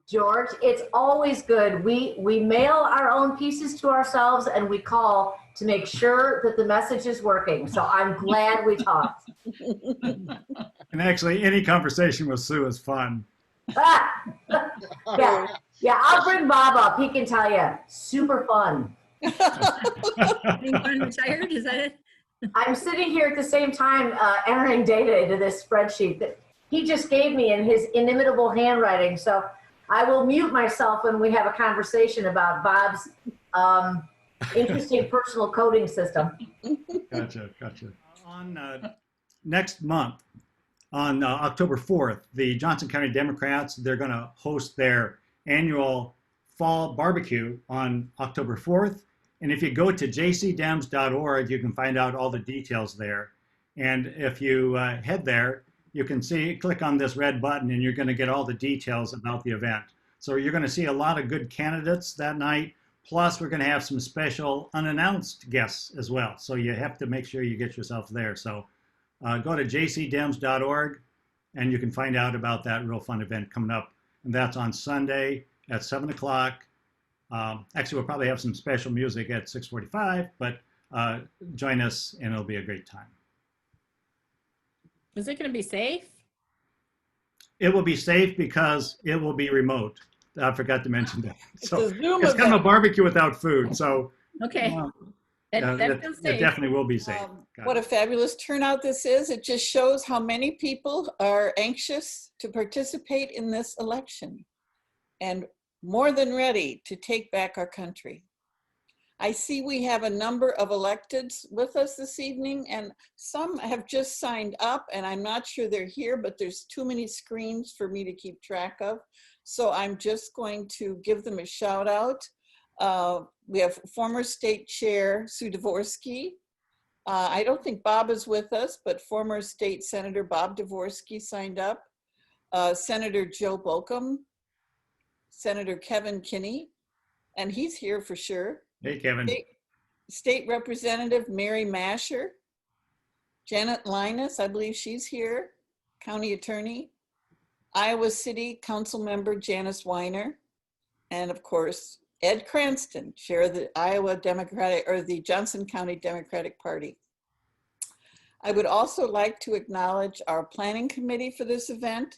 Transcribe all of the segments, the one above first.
George, it's always good. We mail our own pieces to ourselves and we call to make sure that the message is working. So I'm glad we talked. And actually, any conversation with Sue is fun. Yeah, I'll bring Bob up. He can tell you. Super fun. Being unretired, is that it? I'm sitting here at the same time entering data into this spreadsheet that he just gave me in his inimitable handwriting. So I will mute myself when we have a conversation about Bob's interesting personal coding system. Gotcha. On next month, on October 4th, the Johnson County Democrats, they're going to host their annual fall barbecue on October 4th. And if you go to jcdems.org, you can find out all the details there. And if you head there, you can click on this red button and you're going to get all the details about the event. So you're going to see a lot of good candidates that night. Plus, we're going to have some special unannounced guests as well. So you have to make sure you get yourself there. So go to jcdems.org and you can find out about that real fun event coming up. And that's on Sunday at 7 o'clock. Actually, we'll probably have some special music at 6:45, but join us and it'll be a great time. Is it going to be safe? It will be safe because it will be remote. I forgot to mention that. So it's kind of a barbecue without food. So okay, that feels safe. It definitely will be safe. What a fabulous turnout this is. It just shows how many people are anxious to participate in this election and more than ready to take back our country. I see we have a number of electeds with us this evening, and some have just signed up, and I'm not sure they're here, but there's too many screens for me to keep track of. So I'm just going to give them a shout out. We have former state chair Sue Dvorsky. I don't think Bob is with us, but former state senator Bob Dvorsky signed up. Senator Joe Bolcom, Senator Kevin Kinney, and he's here for sure. Hey, Kevin. State Representative Mary Masher, Janet Linus, I believe she's here, County Attorney, Iowa City Council Member Janice Weiner, and of course, Ed Cranston, chair of the Iowa Democratic, or the Johnson County Democratic Party. I would also like to acknowledge our planning committee for this event,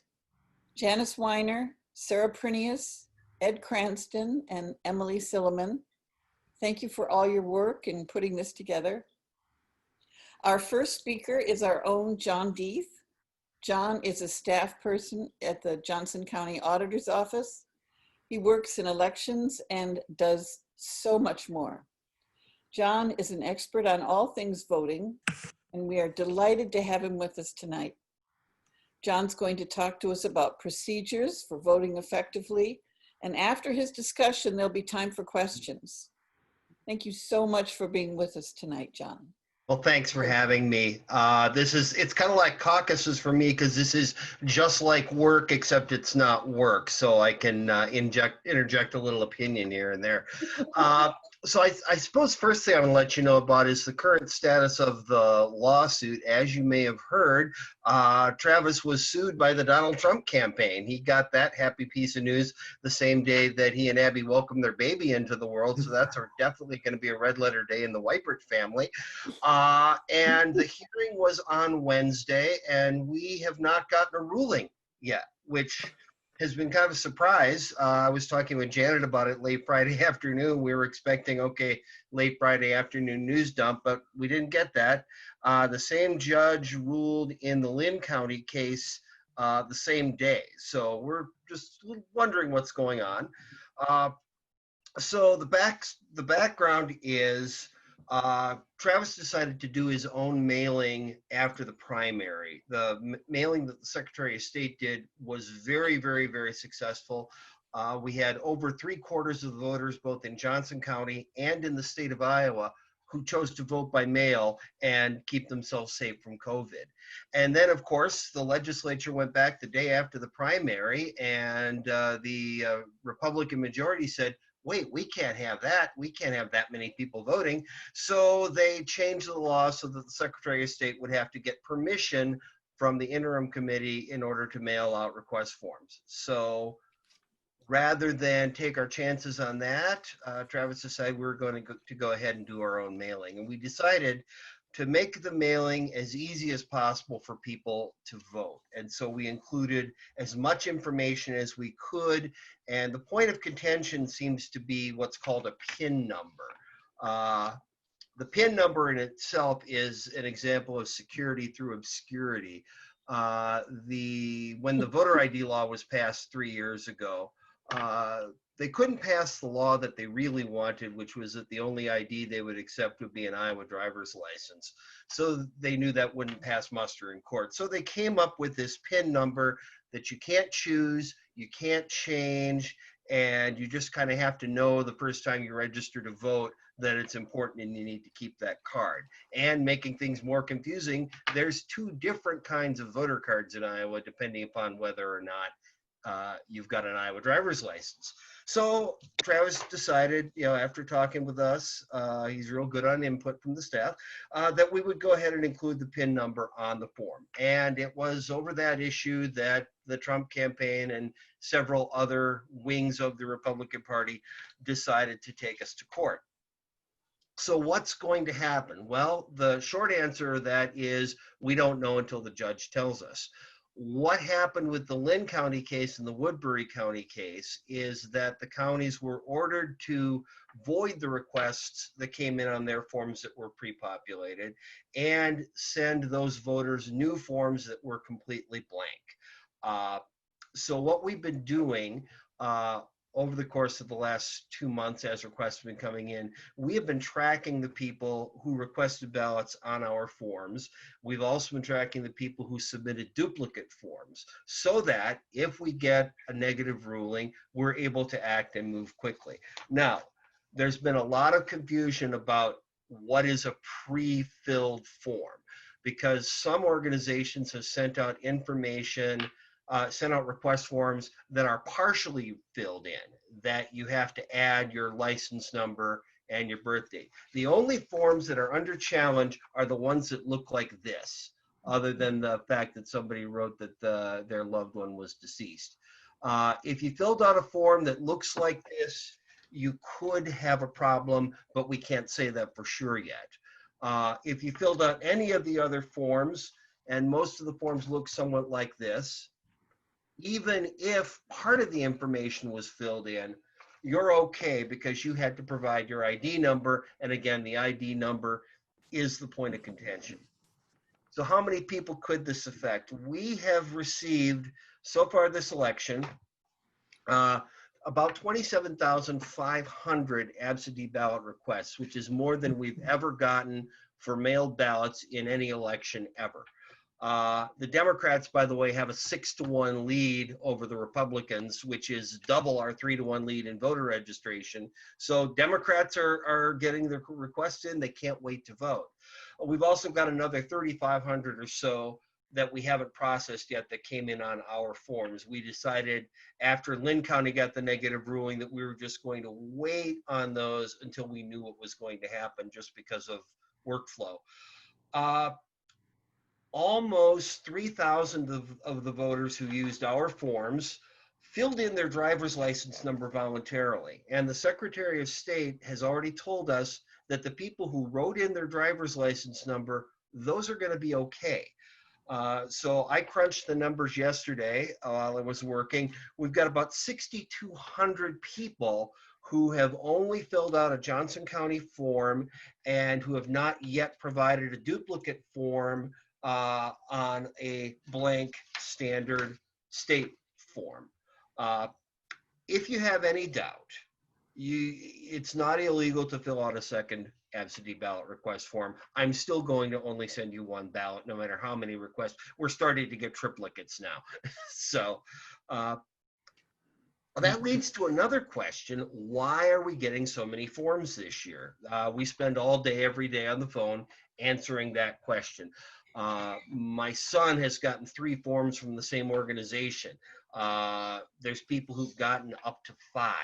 Janice Weiner, Sarah Prinius, Ed Cranston, and Emily Silliman. Thank you for all your work in putting this together. Our first speaker is our own John Deeth. John is a staff person at the Johnson County Auditor's Office. He works in elections and does so much more. John is an expert on all things voting, and we are delighted to have him with us tonight. John's going to talk to us about procedures for voting effectively, and after his discussion, there'll be time for questions. Thank you so much for being with us tonight, John. Well, thanks for having me. It's kind of like caucuses for me because this is just like work, except it's not work. So I can interject a little opinion here and there. So I suppose first thing I want to let you know about is the current status of the lawsuit. As you may have heard, Travis was sued by the Donald Trump campaign. He got that happy piece of news the same day that he and Abby welcomed their baby into the world. So that's definitely going to be a red letter day in the Weipert family. And the hearing was on Wednesday, and we have not gotten a ruling yet, which has been kind of a surprise. I was talking with Janet about it late Friday afternoon. We were expecting, late Friday afternoon news dump, but we didn't get that. The same judge ruled in the Lynn County case the same day. So we're just wondering what's going on. So the background is Travis decided to do his own mailing after the primary. The mailing that the Secretary of State did was very, very, very successful. We had over 3/4 of the voters, both in Johnson County and in the state of Iowa, who chose to vote by mail and keep themselves safe from COVID. And then, of course, the legislature went back the day after the primary, and the Republican majority said, wait, we can't have that. We can't have that many people voting. So they changed the law so that the Secretary of State would have to get permission from the interim committee in order to mail out request forms. So rather than take our chances on that, Travis decided we were going to go ahead and do our own mailing. And we decided to make the mailing as easy as possible for people to vote. And so we included as much information as we could. And the point of contention seems to be what's called a PIN number. The PIN number in itself is an example of security through obscurity. When the voter ID law was passed 3 years ago, they couldn't pass the law that they really wanted, which was that the only ID they would accept would be an Iowa driver's license. So they knew that wouldn't pass muster in court. So they came up with this PIN number that you can't choose, you can't change, and you just kind of have to know the first time you register to vote that it's important and you need to keep that card. And making things more confusing, there's 2 different kinds of voter cards in Iowa, depending upon whether or not you've got an Iowa driver's license. So Travis decided, after talking with us, he's real good on input from the staff, that we would go ahead and include the PIN number on the form. And it was over that issue that the Trump campaign and several other wings of the Republican Party decided to take us to court. So what's going to happen? Well, the short answer to that is we don't know until the judge tells us. What happened with the Lynn County case and the Woodbury County case is that the counties were ordered to void the requests that came in on their forms that were pre-populated and send those voters new forms that were completely blank. So what we've been doing over the course of the last 2 months as requests have been coming in, we have been tracking the people who requested ballots on our forms. We've also been tracking the people who submitted duplicate forms so that if we get a negative ruling, we're able to act and move quickly. Now, there's been a lot of confusion about what is a pre-filled form because some organizations have sent out information sent out request forms that are partially filled in, that you have to add your license number and your birth date. The only forms that are under challenge are the ones that look like this, other than the fact that somebody wrote that their loved one was deceased. If you filled out a form that looks like this, you could have a problem, but we can't say that for sure yet. If you filled out any of the other forms, and most of the forms look somewhat like this, even if part of the information was filled in, you're okay because you had to provide your ID number. And again, the ID number is the point of contention. So how many people could this affect? We have received, so far this election, about 27,500 absentee ballot requests, which is more than we've ever gotten for mailed ballots in any election ever. The Democrats, by the way, have a 6-to-1 lead over the Republicans, which is double our 3-to-1 lead in voter registration. So Democrats are getting their requests in. They can't wait to vote. We've also got another 3,500 or so that we haven't processed yet that came in on our forms. We decided after Lynn County got the negative ruling that we were just going to wait on those until we knew what was going to happen just because of workflow. Almost 3,000 of the voters who used our forms filled in their driver's license number voluntarily. And the Secretary of State has already told us that the people who wrote in their driver's license number, those are going to be okay. So I crunched the numbers yesterday while I was working. We've got about 6,200 people who have only filled out a Johnson County form and who have not yet provided a duplicate form on a blank standard state form. If you have any doubt, it's not illegal to fill out a second absentee ballot request form. I'm still going to only send you one ballot, no matter how many requests. We're starting to get triplicates now. So that leads to another question. Why are we getting so many forms this year? We spend all day, every day on the phone answering that question. My son has gotten 3 forms from the same organization. There's people who've gotten up to 5.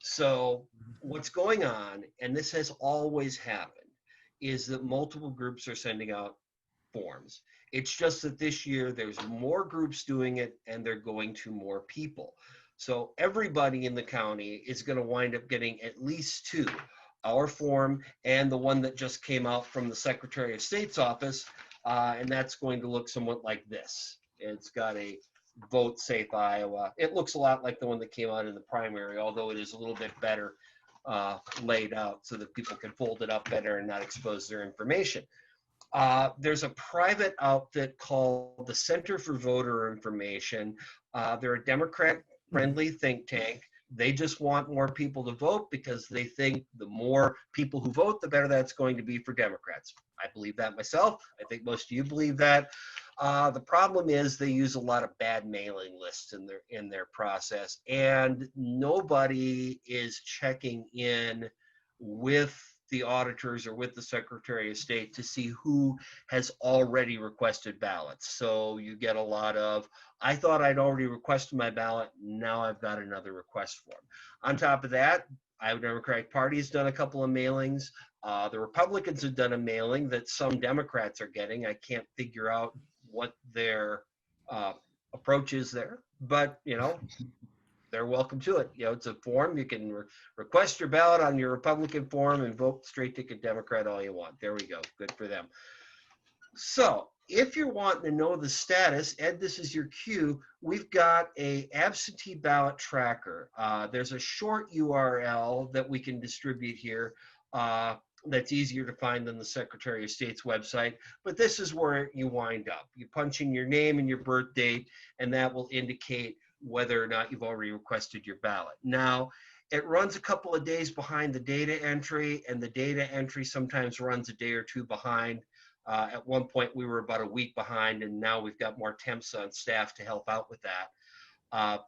So what's going on, and this has always happened, is that multiple groups are sending out forms. It's just that this year there's more groups doing it and they're going to more people. So everybody in the county is going to wind up getting at least two, our form and the one that just came out from the Secretary of State's office. And that's going to look somewhat like this. It's got a Vote Safe Iowa. It looks a lot like the one that came out in the primary, although it is a little bit better laid out so that people can fold it up better and not expose their information. There's a private outfit called the Center for Voter Information. They're a Democrat-friendly think tank. They just want more people to vote because they think the more people who vote, the better that's going to be for Democrats. I believe that myself. I think most of you believe that. The problem is they use a lot of bad mailing lists in their process, and nobody is checking in with the auditors or with the Secretary of State to see who has already requested ballots. So you get a lot of, I thought I'd already requested my ballot, now I've got another request form. On top of that, Iowa Democratic Party has done a couple of mailings. The Republicans have done a mailing that some Democrats are getting. I can't figure out what their approach is there, but you know, they're welcome to it. You know, it's a form. You can request your ballot on your Republican form and vote straight ticket Democrat all you want. There we go. Good for them. So if you're wanting to know the status, Ed, this is your cue. We've got a absentee ballot tracker. There's a short URL that we can distribute here that's easier to find than the Secretary of State's website. But this is where you wind up. You punch in your name and your birth date, and that will indicate whether or not you've already requested your ballot. Now, it runs a couple of days behind the data entry, and the data entry sometimes runs a day or two behind. At one point, we were about a week behind, and now we've got more temps on staff to help out with that.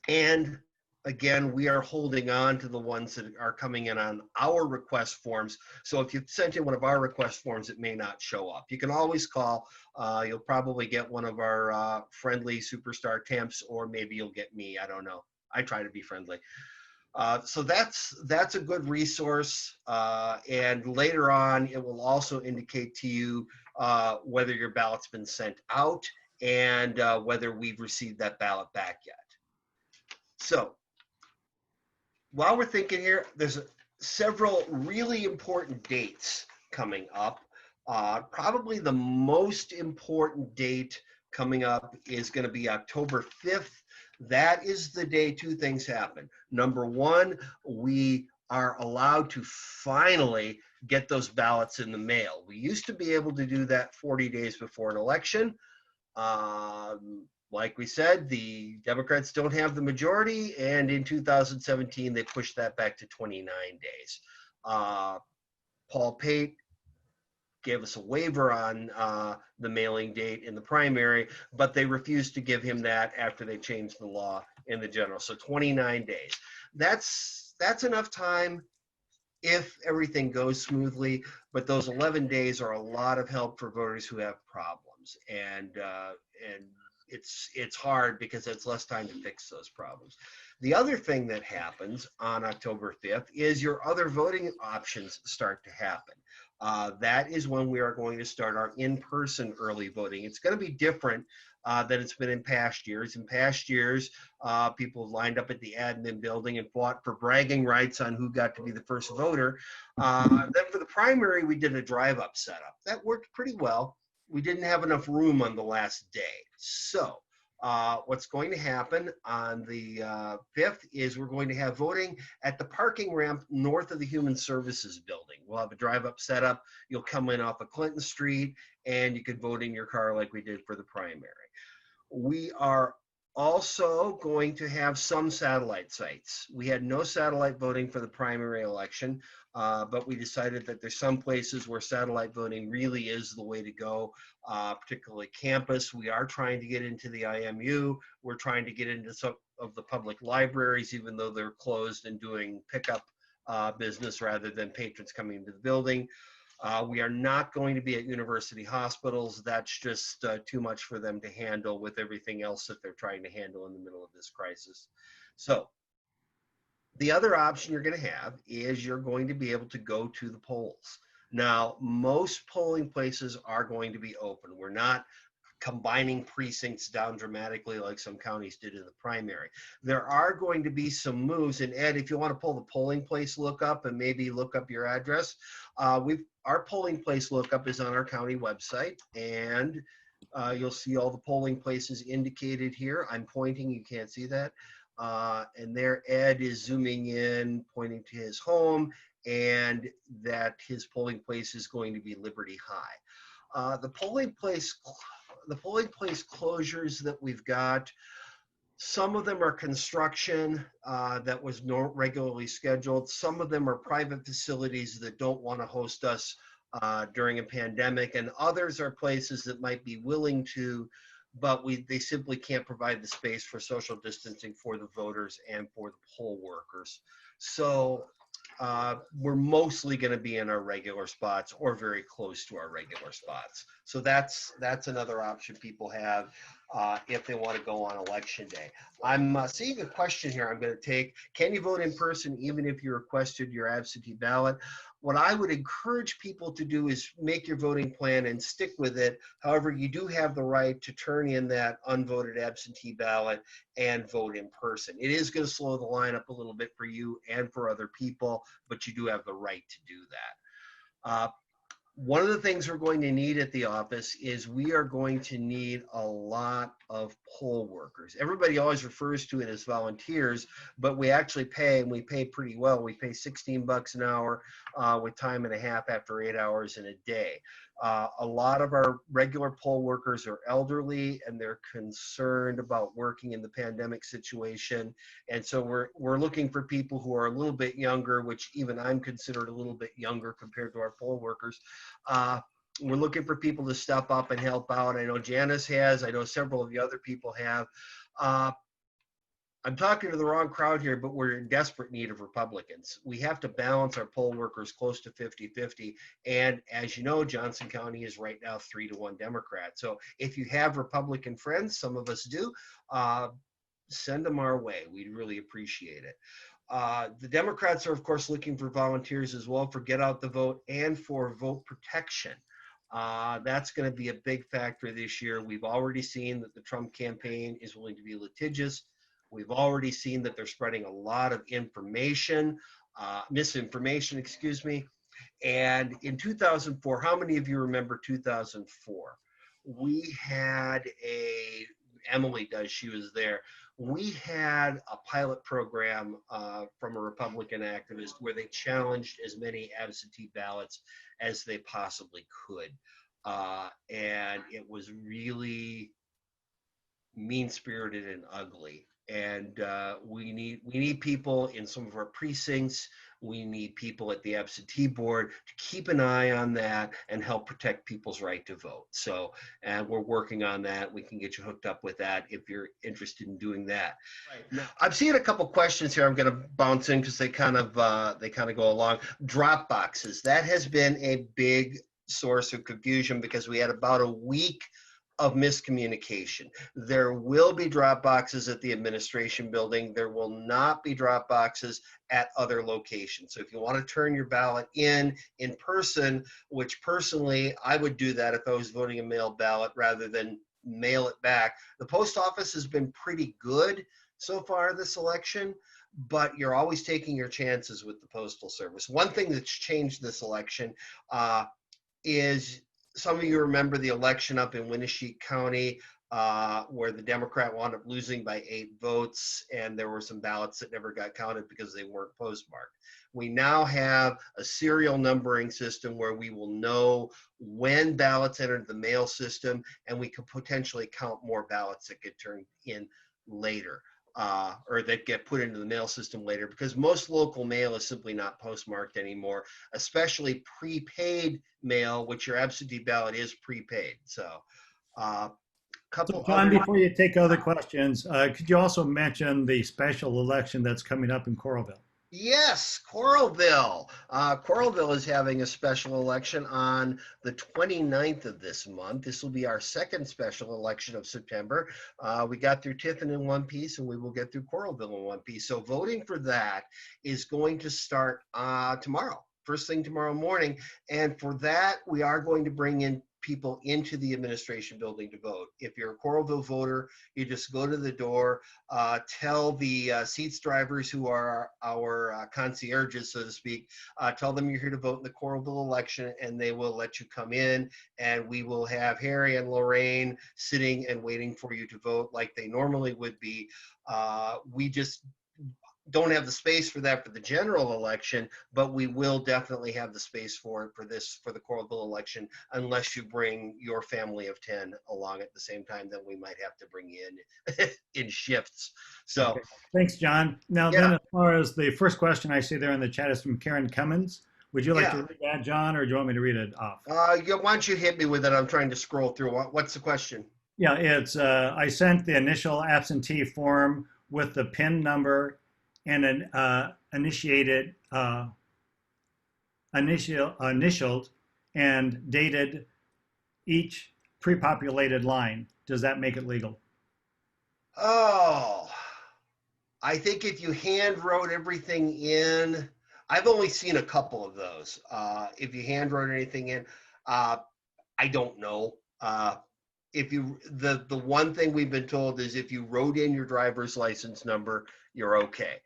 And again, we are holding on to the ones that are coming in on our request forms. So if you've sent in one of our request forms, it may not show up. You can always call. You'll probably get one of our friendly superstar temps, or maybe you'll get me. I don't know. I try to be friendly. So that's a good resource. And later on, it will also indicate to you whether your ballot's been sent out and whether we've received that ballot back yet. So while we're thinking here, there's several really important dates coming up. Probably the most important date coming up is going to be October 5th. That is the day two things happen. Number one, we are allowed to finally get those ballots in the mail. We used to be able to do that 40 days before an election. Like we said, the Democrats don't have the majority, and in 2017, they pushed that back to 29 days. Paul Pate gave us a waiver on the mailing date in the primary, but they refused to give him that after they changed the law in the general. So 29 days. That's enough time if everything goes smoothly, but those 11 days are a lot of help for voters who have problems, and it's hard because it's less time to fix those problems. The other thing that happens on October 5th is your other voting options start to happen. That is when we are going to start our in-person early voting. It's going to be different than it's been in past years. In past years, people lined up at the admin building and fought for bragging rights on who got to be the first voter. Then for the primary, we did a drive-up setup. That worked pretty well. We didn't have enough room on the last day. So what's going to happen on the 5th is we're going to have voting at the parking ramp north of the Human Services building. We'll have a drive-up setup. You'll come in off of Clinton Street, and you can vote in your car like we did for the primary. We are also going to have some satellite sites. We had no satellite voting for the primary election, but we decided that there's some places where satellite voting really is the way to go, particularly campus. We are trying to get into the IMU. We're trying to get into some of the public libraries, even though they're closed and doing pickup business rather than patrons coming into the building. We are not going to be at university hospitals. That's just too much for them to handle with everything else that they're trying to handle in the middle of this crisis. So the other option you're going to have is you're going to be able to go to the polls. Now, most polling places are going to be open. We're not combining precincts down dramatically like some counties did in the primary. There are going to be some moves, and Ed, if you want to pull the polling place lookup and maybe look up your address, our polling place lookup is on our county website, and you'll see all the polling places indicated here. I'm pointing, you can't see that. And there Ed is zooming in, pointing to his home, and that his polling place is going to be Liberty High. The polling place closures that we've got, some of them are construction that was regularly scheduled. Some of them are private facilities that don't want to host us during a pandemic, and others are places that might be willing to, but they simply can't provide the space for social distancing for the voters and for the poll workers. So we're mostly going to be in our regular spots or very close to our regular spots. So that's another option people have if they want to go on election day. I'm seeing a question here I'm going to take. Can you vote in person even if you requested your absentee ballot? What I would encourage people to do is make your voting plan and stick with it. However, you do have the right to turn in that unvoted absentee ballot and vote in person. It is going to slow the line up a little bit for you and for other people, but you do have the right to do that. One of the things we're going to need at the office is we are going to need a lot of poll workers. Everybody always refers to it as volunteers, but we actually pay, and we pay pretty well. We pay $16 an hour with time and a half after 8 hours in a day. A lot of our regular poll workers are elderly, and they're concerned about working in the pandemic situation. And so we're looking for people who are a little bit younger, which even I'm considered a little bit younger compared to our poll workers. We're looking for people to step up and help out. I know Janice has, I know several of the other people have. I'm talking to the wrong crowd here, but we're in desperate need of Republicans. We have to balance our poll workers close to 50-50. And as you know, Johnson County is right now 3-1 Democrat. So if you have Republican friends, some of us do, send them our way. We'd really appreciate it. The Democrats are, of course, looking for volunteers as well for Get Out the Vote and for vote protection. That's going to be a big factor this year. We've already seen that the Trump campaign is willing to be litigious. We've already seen that they're spreading a lot of misinformation, excuse me. And in 2004, how many of you remember 2004? We had Emily does, she was there. We had a pilot program from a Republican activist where they challenged as many absentee ballots as they possibly could. And it was really mean-spirited and ugly. And we need people in some of our precincts. We need people at the absentee board to keep an eye on that and help protect people's right to vote. So, and we're working on that. We can get you hooked up with that if you're interested in doing that. Right. Now, I'm seeing a couple questions here. I'm going to bounce in because they kind of go along. Drop boxes. That has been a big source of confusion because we had about a week of miscommunication. There will be drop boxes at the administration building. There will not be drop boxes at other locations. So if you want to turn your ballot in person, which personally I would do that if I was voting a mail ballot rather than mail it back. The post office has been pretty good so far this election, but you're always taking your chances with the Postal Service. One thing that's changed this election is, some of you remember the election up in Winneshiek County where the Democrat wound up losing by 8 votes, and there were some ballots that never got counted because they weren't postmarked. We now have a serial numbering system where we will know when ballots entered the mail system, and we could potentially count more ballots that get turned in later. Or that get put into the mail system later, because most local mail is simply not postmarked anymore, especially prepaid mail, which your absentee ballot is prepaid. So, So John, before you take other questions, could you also mention the special election that's coming up in Coralville? Yes, Coralville. Coralville is having a special election on the 29th of this month. This will be our second special election of September. We got through Tiffin in one piece, and we will get through Coralville in one piece. So voting for that is going to start tomorrow, first thing tomorrow morning. And for that, we are going to bring in people into the administration building to vote. If you're a Coralville voter, you just go to the door, tell the seats drivers who are our concierges, so to speak, tell them you're here to vote in the Coralville election, and they will let you come in, and we will have Harry and Lorraine sitting and waiting for you to vote like they normally would be. We just don't have the space for that for the general election, but we will definitely have the space for it for the Coralville election, unless you bring your family of 10 along at the same time. Then we might have to bring you in in shifts. So Okay. Thanks, John. Now Yeah. then, as far as the first question I see there in the chat is from Karen Cummins. Would you like Yeah. to read that, John, or do you want me to read it off? why don't you hit me with it? I'm trying to scroll through. What's the question? Yeah, it's I sent the initial absentee form with the PIN number and an initialed and dated each pre-populated line. Does that make it legal? Oh, I think if you hand wrote everything in, I've only seen a couple of those. If you hand wrote anything in, I don't know. If you the one thing we've been told is if you wrote in your driver's license number, you're okay.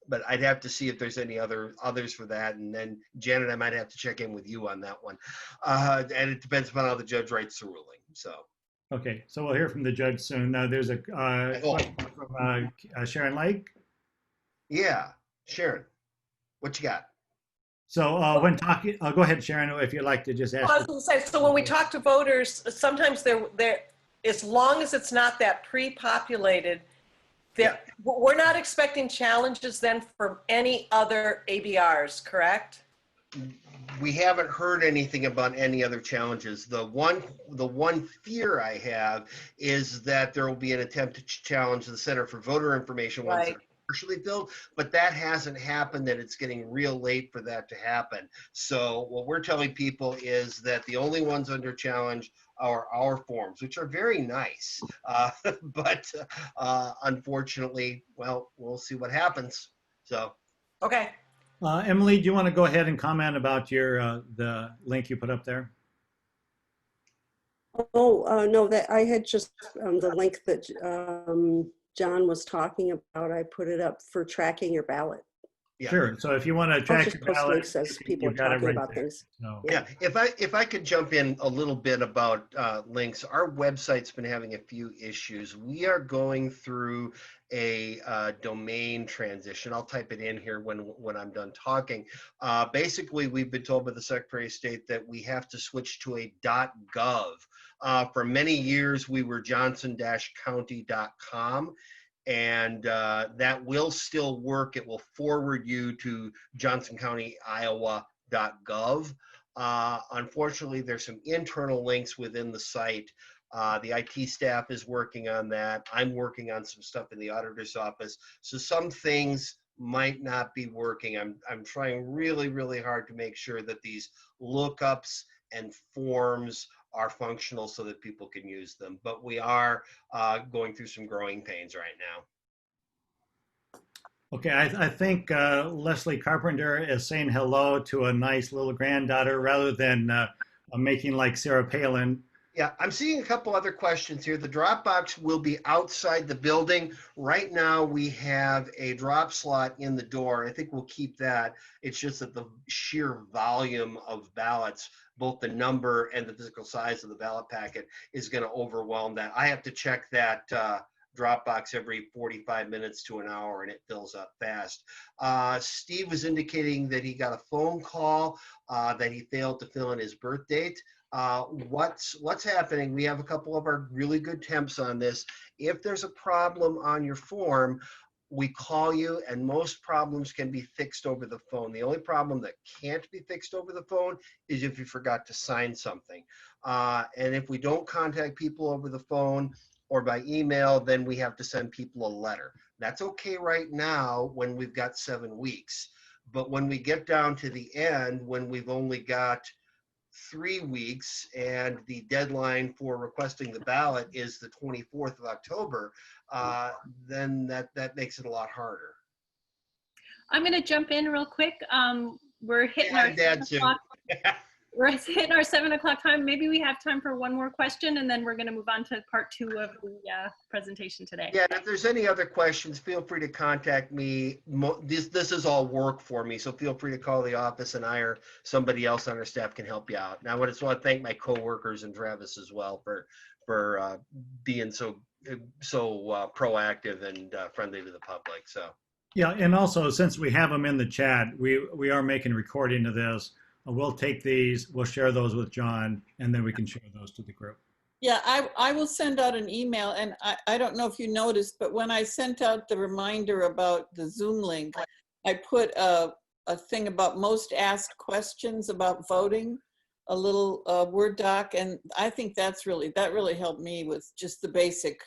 But I'd have to see if there's any others for that, and then Janet, I might have to check in with you on that one. And it depends upon how the judge writes the ruling. So Okay, so we'll hear from the judge soon. There's a question from Sharon Lake. yeah, Sharon, what you got? So when talking, go ahead, Sharon, if you'd like to just ask. Well, I was going to say, so when we talk to voters, sometimes they're, as long as it's not that pre-populated, we're not expecting challenges then from any other ABRs, correct? We haven't heard anything about any other challenges. The one fear I have is that there will be an attempt to challenge the Center for Voter Information once Right. it's partially filled, but that hasn't happened, and it's getting real late for that to happen. So what we're telling people is that the only ones under challenge are our forms, which are very nice. But unfortunately, well, we'll see what happens. So. Okay. Emily, do you want to go ahead and comment about your the link you put up there? Oh, no, that I had just the link that John was talking about. I put it up for tracking your ballot. Yeah. Sure. So if you want to I'll track just your post ballot, links as people are you've got it talking right about there. things. So, Yeah, if I could jump in a little bit about links, our website's been having a few issues. We are going through a domain transition. I'll type it in here when I'm done talking. Basically, we've been told by the Secretary of State that we have to switch to a .gov. For many years, we were johnson-county.com. And that will still work. It will forward you to johnsoncountyiowa.gov. Unfortunately, there's some internal links within the site. The IT staff is working on that. I'm working on some stuff in the auditor's office. So some things might not be working. I'm trying really, really hard to make sure that these lookups and forms are functional so that people can use them. But we are going through some growing pains right now. okay, I think Leslie Carpenter is saying hello to a nice little granddaughter rather than making like Sarah Palin. Yeah, I'm seeing a couple other questions here. The drop box will be outside the building. Right now, we have a drop slot in the door. I think we'll keep that. It's just that the sheer volume of ballots, both the number and the physical size of the ballot packet, is going to overwhelm that. I have to check that drop box every 45 minutes to an hour, and it fills up fast. Steve was indicating that he got a phone call that he failed to fill in his birth date. What's happening? We have a couple of our really good temps on this. If there's a problem on your form, we call you, and most problems can be fixed over the phone. The only problem that can't be fixed over the phone is if you forgot to sign something. And if we don't contact people over the phone or by email, then we have to send people a letter. That's okay right now when we've got 7 weeks. But when we get down to the end, when we've only got 3 weeks and the deadline for requesting the ballot is the 24th of October, then that makes it a lot harder. I'm going to jump in real quick. We're hitting Hi, our Dad, 7 o'clock. we're hitting our 7 o'clock time. Maybe we have time for one more question, and then we're going to move on to part 2 of the presentation today. Yeah, and if there's any other questions, feel free to contact me. This is all work for me, so feel free to call the office, and I or somebody else on our staff can help you out. And I just want to thank my coworkers and Travis as well for being so proactive and friendly to the public. So. Yeah, and also since we have them in the chat, we are making a recording of this. We'll take these, we'll share those with John, and then we can share those to the group. Yeah, I will send out an email, and I don't know if you noticed, but when I sent out the reminder about the Zoom link, I put a thing about most asked questions about voting, a little Word doc, and I think that really helped me with just the basic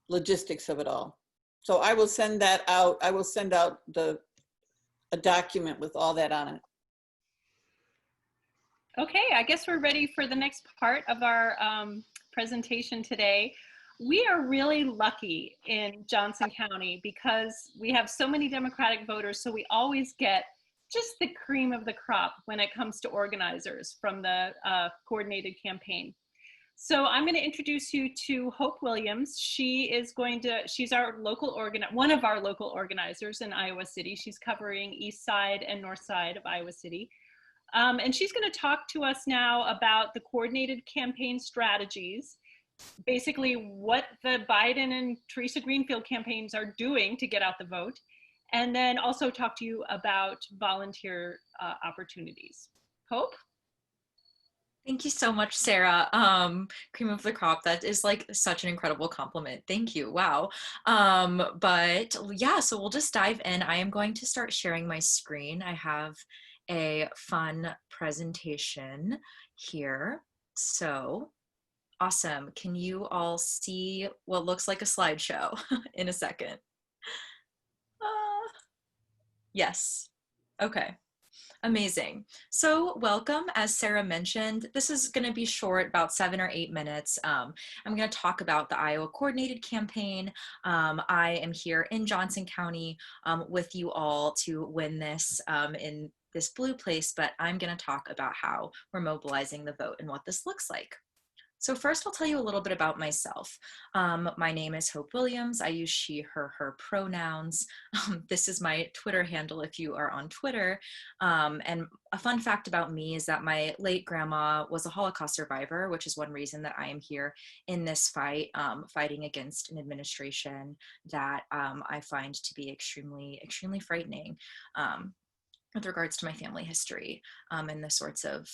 logistics of it all. So I will send that out. I will send out a document with all that on it. Okay, I guess we're ready for the next part of our presentation today. We are really lucky in Johnson County because we have so many Democratic voters, so we always get just the cream of the crop when it comes to organizers from the coordinated campaign. So I'm going to introduce you to Hope Williams. She's our one of our local organizers in Iowa City. She's covering east side and north side of Iowa City. And she's going to talk to us now about the coordinated campaign strategies, basically what the Biden and Teresa Greenfield campaigns are doing to get out the vote, and then also talk to you about volunteer opportunities. Hope? Thank you so much, Sarah. Cream of the crop, that is like such an incredible compliment. Thank you. Wow. But yeah, so we'll just dive in. I am going to start sharing my screen. I have a fun presentation here. So awesome. Can you all see what looks like a slideshow in a second? Yes. Okay. Amazing. So welcome, as Sarah mentioned. This is going to be short, about 7 or 8 minutes. I'm going to talk about the Iowa Coordinated Campaign. I am here in Johnson County with you all to win this in this blue place, but I'm going to talk about how we're mobilizing the vote and what this looks like. So first, I'll tell you a little bit about myself. My name is Hope Williams. I use she, her pronouns. This is my Twitter handle if you are on Twitter. And a fun fact about me is that my late grandma was a Holocaust survivor, which is one reason that I am here in this fight, fighting against an administration that I find to be extremely, extremely frightening with regards to my family history and the sorts of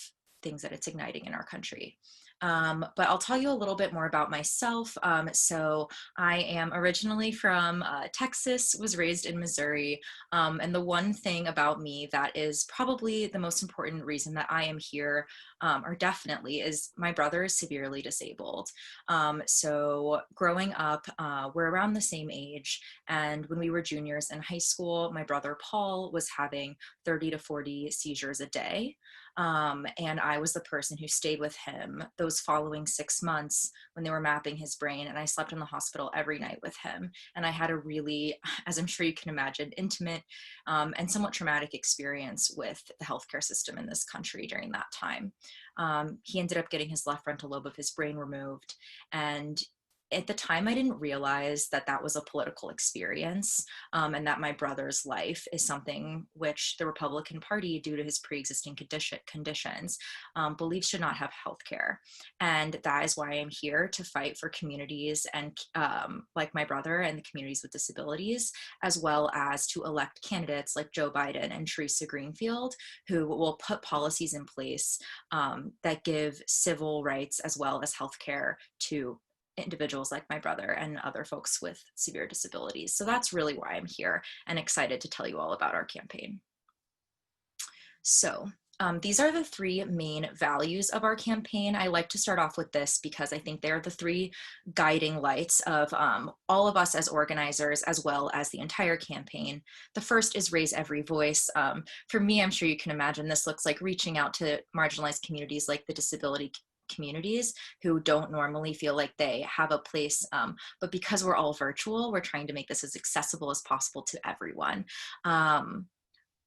things that it's igniting in our country. But I'll tell you a little bit more about myself. So I am originally from Texas, was raised in Missouri. And the one thing about me that is probably the most important reason that I am here, or definitely, is my brother is severely disabled. So growing up, we're around the same age. And when we were juniors in high school, my brother Paul was having 30 to 40 seizures a day. And I was the person who stayed with him those following 6 months when they were mapping his brain, and I slept in the hospital every night with him. And I had a really, as I'm sure you can imagine, intimate and somewhat traumatic experience with the healthcare system in this country during that time. He ended up getting his left frontal lobe of his brain removed, and at the time, I didn't realize that that was a political experience and that my brother's life is something which the Republican Party, due to his pre-existing conditions, believes should not have health care. And that is why I'm here to fight for communities and like my brother and the communities with disabilities, as well as to elect candidates like Joe Biden and Teresa Greenfield, who will put policies in place that give civil rights as well as health care to individuals like my brother and other folks with severe disabilities. So that's really why I'm here and excited to tell you all about our campaign. So these are the 3 main values of our campaign. I like to start off with this because I think they're the 3 guiding lights of all of us as organizers, as well as the entire campaign. The first is raise every voice. For me, I'm sure you can imagine this looks like reaching out to marginalized communities like the disability communities who don't normally feel like they have a place, but because we're all virtual, we're trying to make this as accessible as possible to everyone.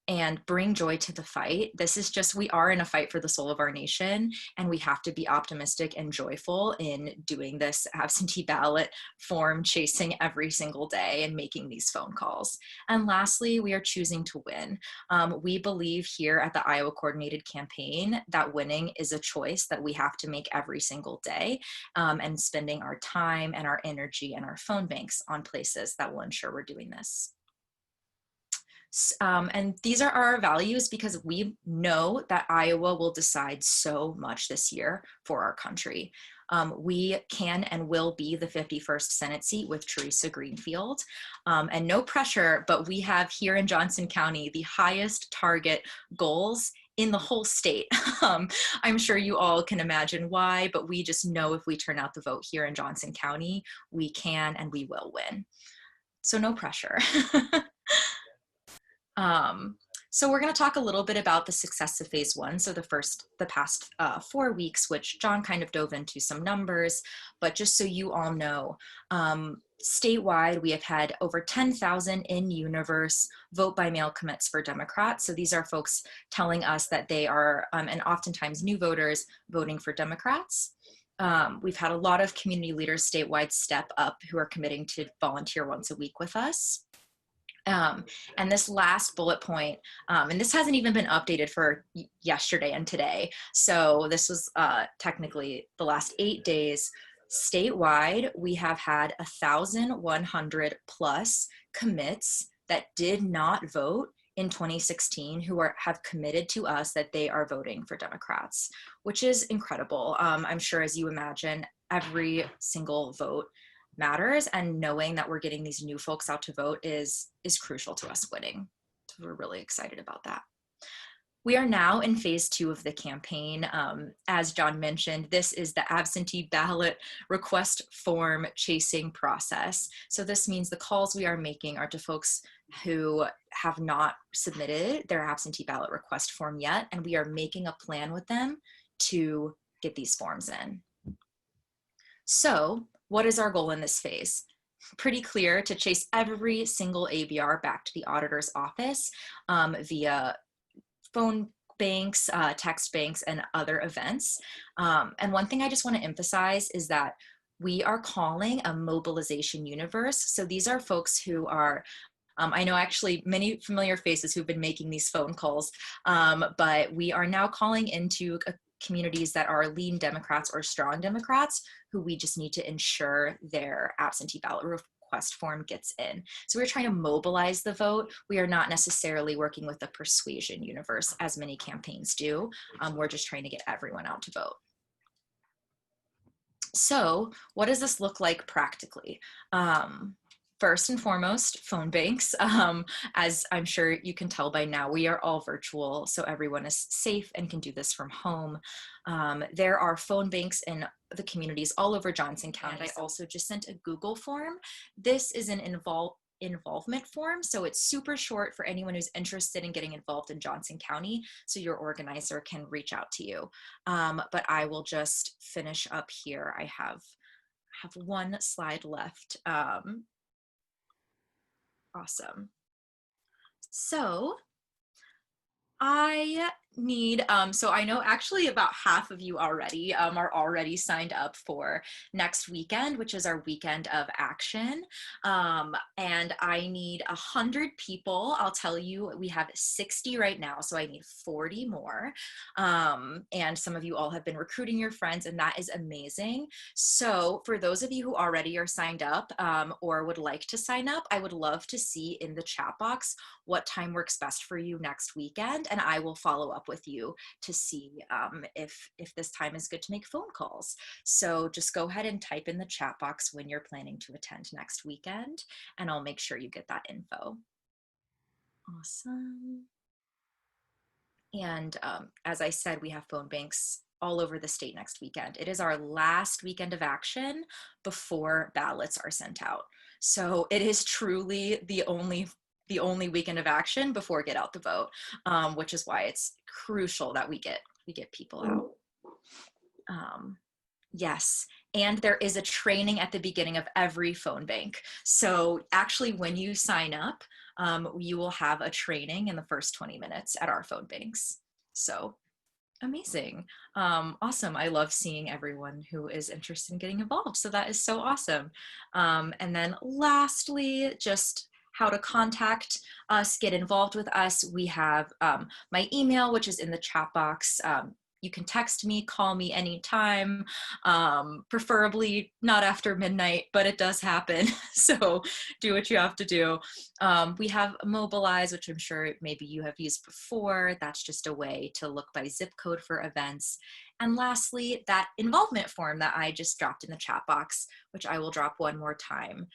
and bring joy to the fight. This is just, we are in a fight for the soul of our nation, and we have to be optimistic and joyful in doing this absentee ballot form chasing every single day and making these phone calls. And lastly, we are choosing to win. We believe here at the Iowa Coordinated Campaign that winning is a choice that we have to make every single day, and spending our time and our energy and our phone banks on places that will ensure we're doing this. And these are our values because we know that Iowa will decide so much this year for our country. We can and will be the 51st Senate seat with Teresa Greenfield. And no pressure, but we have here in Johnson County the highest target goals in the whole state. I'm sure you all can imagine why, but we just know if we turn out the vote here in Johnson County, we can and we will win. So no pressure. So we're going to talk a little bit about the success of phase one. So the past 4 weeks, which John kind of dove into some numbers, but just so you all know, statewide, we have had over 10,000 in-universe vote by mail commits for Democrats. So these are folks telling us that they are, and oftentimes new voters, voting for Democrats. We've had a lot of community leaders statewide step up who are committing to volunteer once a week with us. And this last bullet point, and this hasn't even been updated for yesterday and today. So this was technically the last 8 days. Statewide, we have had 1,100 plus commits that did not vote in 2016 who have committed to us that they are voting for Democrats, which is incredible. I'm sure, as you imagine, every single vote matters, and knowing that we're getting these new folks out to vote is crucial to us winning. So we're really excited about that. We are now in phase 2 of the campaign. As John mentioned, this is the absentee ballot request form chasing process. So this means the calls we are making are to folks who have not submitted their absentee ballot request form yet, and we are making a plan with them to get these forms in. So what is our goal in this phase? Pretty clear: to chase every single ABR back to the auditor's office via phone banks, text banks, and other events. And one thing I just want to emphasize is that we are calling a mobilization universe. So these are folks who are, I know actually many familiar faces who've been making these phone calls, but we are now calling into communities that are lean Democrats or strong Democrats who we just need to ensure their absentee ballot request form gets in. So we're trying to mobilize the vote. We are not necessarily working with the persuasion universe as many campaigns do. We're just trying to get everyone out to vote. So what does this look like practically? First and foremost, phone banks. As I'm sure you can tell by now, we are all virtual, so everyone is safe and can do this from home. There are phone banks in the communities all over Johnson County. I also just sent a Google form. This is an involvement form, so it's super short for anyone who's interested in getting involved in Johnson County, so your organizer can reach out to you. But I will just finish up here. I have one slide left. Awesome. So I need, so I know actually about half of you already are already signed up for next weekend, which is our weekend of action. And I need 100 people. I'll tell you, we have 60 right now, so I need 40 more. And some of you all have been recruiting your friends, and that is amazing. So for those of you who already are signed up or would like to sign up, I would love to see in the chat box what time works best for you next weekend, and I will follow up with you to see if this time is good to make phone calls. So just go ahead and type in the chat box when you're planning to attend next weekend, and I'll make sure you get that info. Awesome. And as I said, we have phone banks all over the state next weekend. It is our last weekend of action before ballots are sent out. So it is truly the only weekend of action before get out the vote, which is why it's crucial that we get people out. Yes, and there is a training at the beginning of every phone bank. So actually when you sign up, you will have a training in the first 20 minutes at our phone banks. So amazing. Awesome. I love seeing everyone who is interested in getting involved. So that is so awesome. And then lastly, just how to contact us, get involved with us. We have my email, which is in the chat box. You can text me, call me anytime, preferably not after midnight, but it does happen. So do what you have to do. We have Mobilize, which I'm sure maybe you have used before. That's just a way to look by zip code for events. And lastly, that involvement form that I just dropped in the chat box, which I will drop one more time.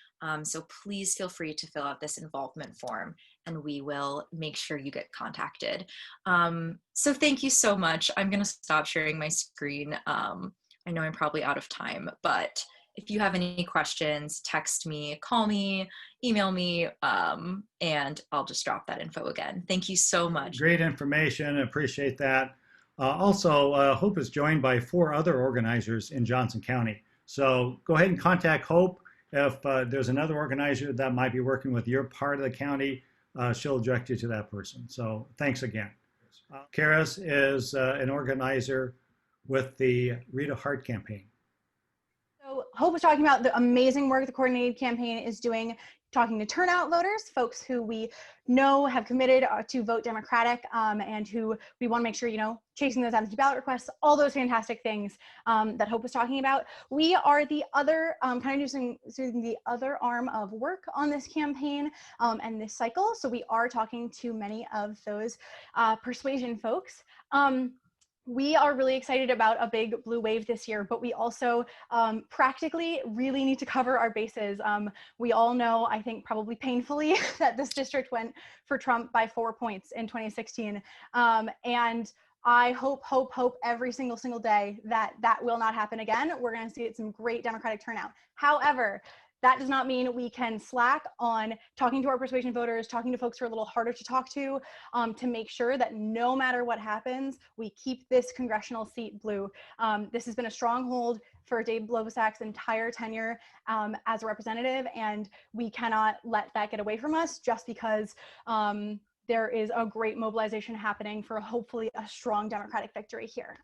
So please feel free to fill out this involvement form and we will make sure you get contacted. So thank you so much. I'm going to stop sharing my screen. I know I'm probably out of time, but if you have any questions, text me, call me, email me, and I'll just drop that info again. Thank you so much. Great information. Appreciate that. Also, Hope is joined by 4 other organizers in Johnson County. So go ahead and contact Hope. If there's another organizer that might be working with your part of the county, she'll direct you to that person. So thanks again. Karis is an organizer with the Read a Heart campaign. So Hope was talking about the amazing work the coordinated campaign is doing, talking to turnout voters, folks who we know have committed to vote Democratic, and who we want to make sure, you know, chasing those absentee ballot requests, all those fantastic things that Hope was talking about. We are the other, kind of using the other arm of work on this campaign and this cycle. So we are talking to many of those persuasion folks. We are really excited about a big blue wave this year, but we also practically really need to cover our bases. We all know, I think probably painfully, that this district went for Trump by 4 points in 2016. And I hope every single day that that will not happen again. We're going to see some great Democratic turnout. However, that does not mean we can slack on talking to our persuasion voters, talking to folks who are a little harder to talk to make sure that no matter what happens, we keep this congressional seat blue. This has been a stronghold for Dave Lovasack's entire tenure as a representative, and we cannot let that get away from us just because there is a great mobilization happening for hopefully a strong Democratic victory here.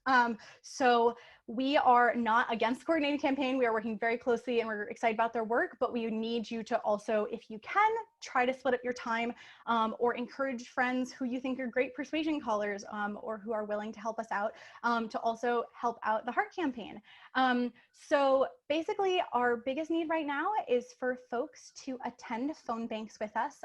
So we are not against the coordinated campaign. We are working very closely and we're excited about their work, but we need you to also, if you can, try to split up your time or encourage friends who you think are great persuasion callers or who are willing to help us out to also help out the Heart campaign. So basically our biggest need right now is for folks to attend phone banks with us.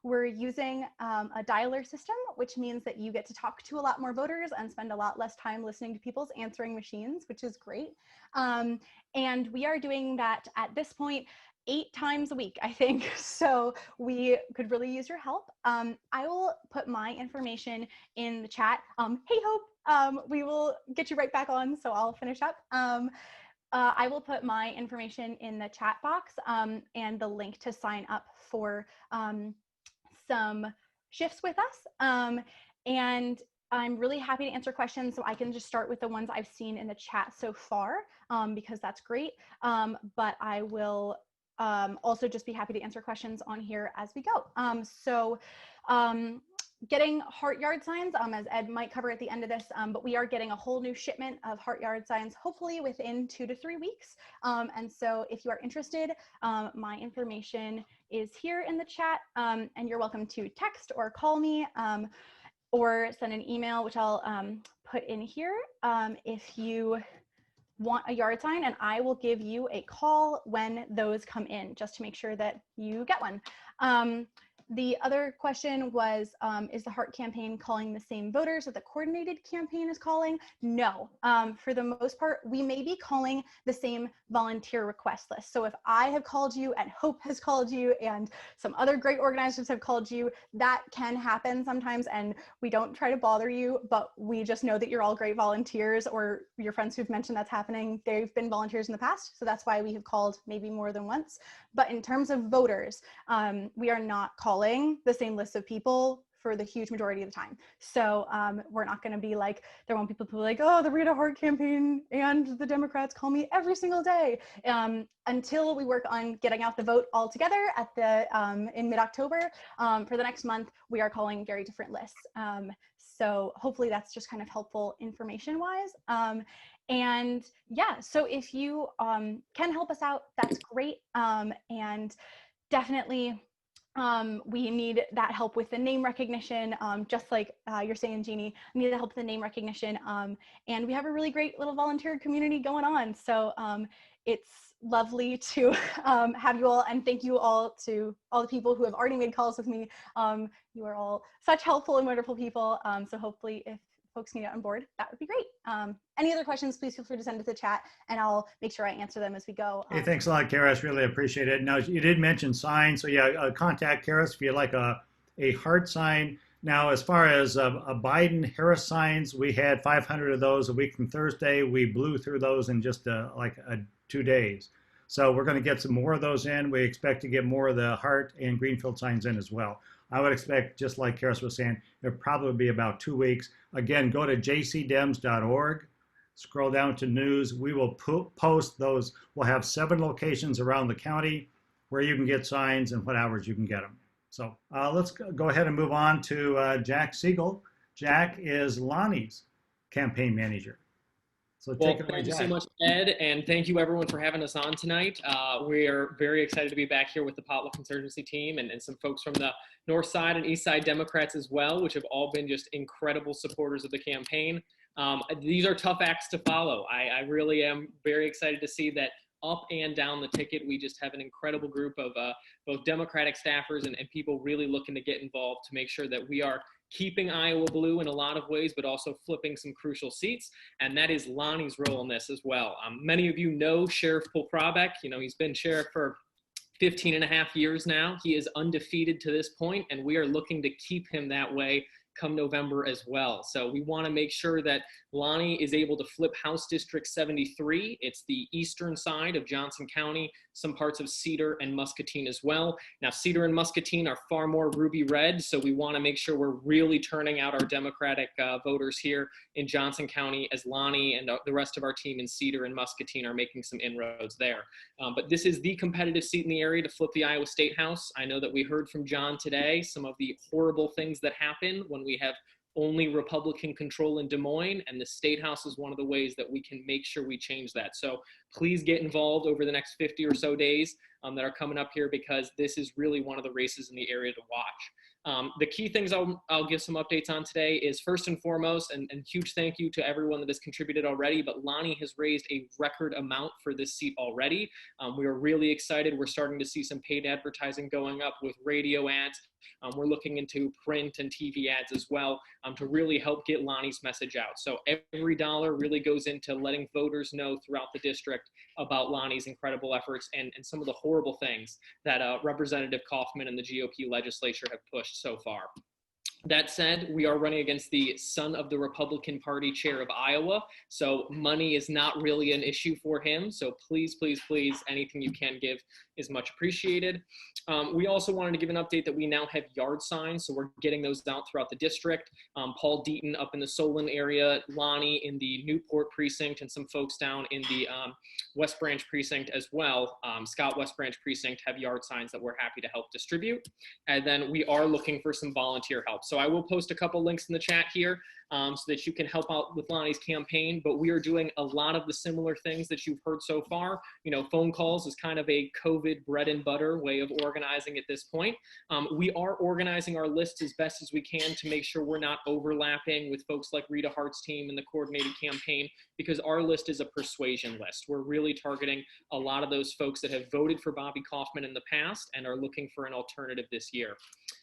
We're using a dialer system, which means that you get to talk to a lot more voters and spend a lot less time listening to people's answering machines, which is great. And we are doing that at this point 8 times a week, I think. So we could really use your help. I will put my information in the chat. Hey, Hope, we will get you right back on, so I'll finish up. I will put my information in the chat box and the link to sign up for some shifts with us. And I'm really happy to answer questions, so I can just start with the ones I've seen in the chat so far, because that's great. But I will also just be happy to answer questions on here as we go. Getting heart yard signs, as Ed might cover at the end of this, but we are getting a whole new shipment of heart yard signs, hopefully within 2 to 3 weeks. And so if you are interested, my information is here in the chat, and you're welcome to text or call me or send an email, which I'll put in here if you want a yard sign, and I will give you a call when those come in just to make sure that you get one. The other question was, is the Heart campaign calling the same voters that the coordinated campaign is calling? No, for the most part, we may be calling the same volunteer request list. So if I have called you and Hope has called you and some other great organizers have called you, that can happen sometimes, and we don't try to bother you, but we just know that you're all great volunteers, or your friends who've mentioned that's happening, they've been volunteers in the past. So that's why we have called maybe more than once. But in terms of voters, we are not calling the same list of people for the huge majority of the time. So we're not going to be like, there won't be people like, oh, the Rita Hart campaign and the Democrats call me every single day. Until we work on getting out the vote all together at the in mid-October. For the next month, we are calling very different lists. So hopefully that's just kind of helpful information-wise. And yeah, so if you can help us out, that's great. And definitely, we need that help with the name recognition, just like you're saying, Jeannie, we need the help with the name recognition. And we have a really great little volunteer community going on. So it's lovely to have you all, and thank you all to all the people who have already made calls with me. You are all such helpful and wonderful people. So hopefully if folks can get on board, that would be great. Any other questions, please feel free to send it to the chat and I'll make sure I answer them as we go. Hey, thanks a lot, Karis. Really appreciate it. Now, you did mention signs. So yeah, contact Karis if you like a heart sign. Now, as far as a Biden-Harris signs, we had 500 of those a week from Thursday. We blew through those in just 2 days. So we're going to get some more of those in. We expect to get more of the Hart and Greenfield signs in as well. I would expect, just like Karis was saying, it'll probably be about 2 weeks. Again, go to jcdems.org, scroll down to news. We will post those. We'll have 7 locations around the county where you can get signs and what hours you can get them. So let's go ahead and move on to Jack Siegel. Jack is Lonnie's campaign manager. So take it away, thank you Jack. so much, Ed, and thank you everyone for having us on tonight. We are very excited to be back here with the Potluck Insurgency team and some folks from the North Side and East Side Democrats as well, which have all been just incredible supporters of the campaign. These are tough acts to follow. I really am very excited to see that up and down the ticket, we just have an incredible group of both Democratic staffers and people really looking to get involved to make sure that we are keeping Iowa blue in a lot of ways, but also flipping some crucial seats. And that is Lonnie's role in this as well. Many of you know Sheriff Polprabeck. You know, he's been sheriff for 15 and a half years now. He is undefeated to this point, and we are looking to keep him that way come November as well. So we want to make sure that Lonnie is able to flip House District 73. It's the eastern side of Johnson County, some parts of Cedar and Muscatine as well. Now, Cedar and Muscatine are far more ruby red, so we want to make sure we're really turning out our Democratic voters here in Johnson County as Lonnie and the rest of our team in Cedar and Muscatine are making some inroads there. But this is the competitive seat in the area to flip the Iowa State House. I know that we heard from John today some of the horrible things that happen when we have only Republican control in Des Moines, and the State House is one of the ways that we can make sure we change that. So please get involved over the next 50 or so days that are coming up here, because this is really one of the races in the area to watch. The key things I'll give some updates on today is, first and foremost, and huge thank you to everyone that has contributed already, but Lonnie has raised a record amount for this seat already. We are really excited. We're starting to see some paid advertising going up with radio ads. We're looking into print and TV ads as well to really help get Lonnie's message out. So every dollar really goes into letting voters know throughout the district about Lonnie's incredible efforts and some of the horrible things that Representative Kaufman and the GOP legislature have pushed so far. That said, we are running against the son of the Republican Party chair of Iowa, so money is not really an issue for him. So please, please, please, anything you can give is much appreciated. We also wanted to give an update that we now have yard signs, so we're getting those out throughout the district. Paul Deaton up in the Solon area, Lonnie in the Newport precinct, and some folks down in the West Branch precinct as well. Scott West Branch precinct have yard signs that we're happy to help distribute. And then we are looking for some volunteer help. So I will post a couple links in the chat here so that you can help out with Lonnie's campaign, but we are doing a lot of the similar things that you've heard so far. You know, phone calls is kind of a COVID bread and butter way of organizing at this point. We are organizing our list as best as we can to make sure we're not overlapping with folks like Rita Hart's team and the coordinated campaign, because our list is a persuasion list. We're really targeting a lot of those folks that have voted for Bobby Kaufman in the past and are looking for an alternative this year.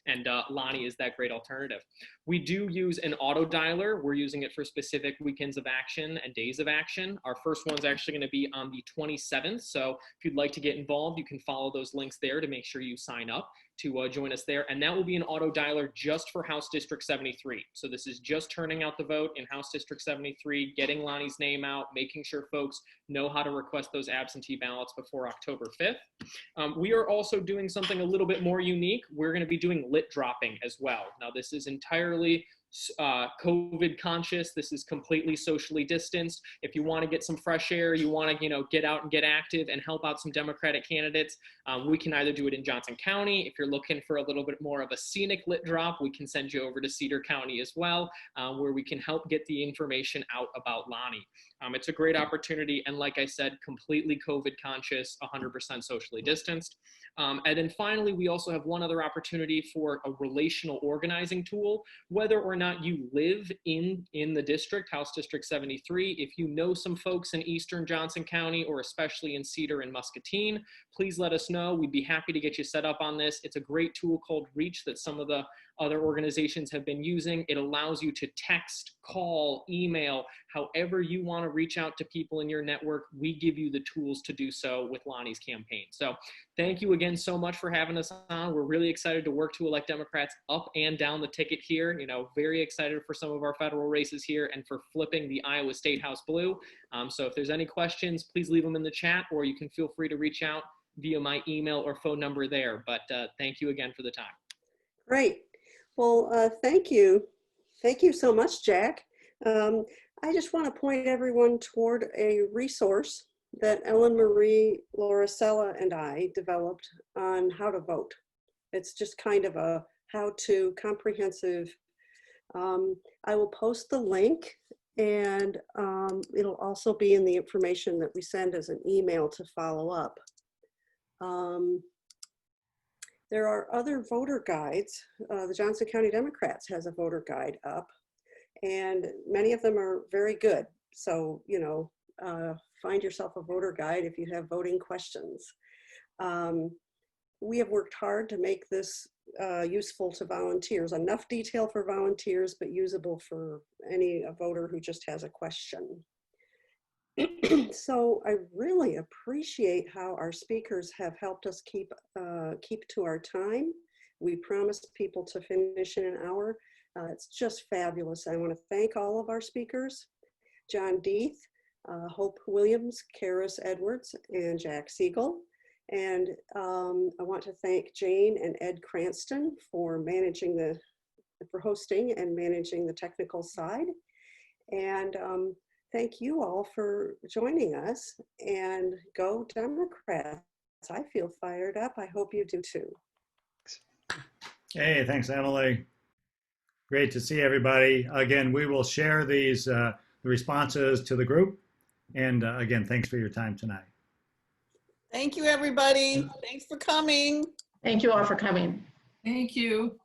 And Lonnie is that great alternative. We do use an auto dialer dialer. We're using it for specific weekends of action and days of action. Our first one's actually going to be on the 27th. So if you'd like to get involved, you can follow those links there to make sure you sign up to join us there. And that will be an auto dialer just for House District 73. So this is just turning out the vote in House District 73, getting Lonnie's name out, making sure folks know how to request those absentee ballots before October 5th. We are also doing something a little bit more unique. We're going to be doing lit dropping as well. Now, this is entirely COVID conscious. This is completely socially distanced. If you want to get some fresh air, you want to, get out and get active and help out some Democratic candidates, we can either do it in Johnson County. If you're looking for a little bit more of a scenic lit drop, we can send you over to Cedar County as well, where we can help get the information out about Lonnie. It's a great opportunity, and like I said, completely COVID conscious, 100% socially distanced. And then finally, we also have one other opportunity for a relational organizing tool. Whether or not you live in the district, House District 73, if you know some folks in Eastern Johnson County, or especially in Cedar and Muscatine, please let us know. We'd be happy to get you set up on this. It's a great tool called Reach that some of the other organizations have been using. It allows you to text, call, email, however you want to reach out to people in your network. We give you the tools to do so with Lonnie's campaign. So thank you again so much for having us on. We're really excited to work to elect Democrats up and down the ticket here. Very excited for some of our federal races here and for flipping the Iowa State House blue. So if there's any questions, please leave them in the chat, or you can feel free to reach out via my email or phone number there. But thank you again for the time. Great. Well, thank you. Thank you so much, Jack. I just want to point everyone toward a resource that Ellen Marie Lauricella and I developed on how to vote. It's just kind of a how-to comprehensive. I will post the link, and it'll also be in the information that we send as an email to follow up. There are other voter guides. The Johnson County Democrats has a voter guide up, and many of them are very good. So, find yourself a voter guide if you have voting questions. We have worked hard to make this useful to volunteers, enough detail for volunteers, but usable for any voter who just has a question. So I really appreciate how our speakers have helped us keep to our time. We promised people to finish in an hour. It's just fabulous. I want to thank all of our speakers: John Deeth, Hope Williams, Karis Edwards, and Jack Siegel. And I want to thank Jane and Ed Cranston for hosting and managing the technical side. And thank you all for joining us, and go Democrats. I feel fired up. I hope you do too. Hey, thanks, Emily. Great to see everybody. Again, we will share these the responses to the group. And again, thanks for your time tonight. Thank you, everybody. Thanks for coming. Thank you all for coming. Thank you.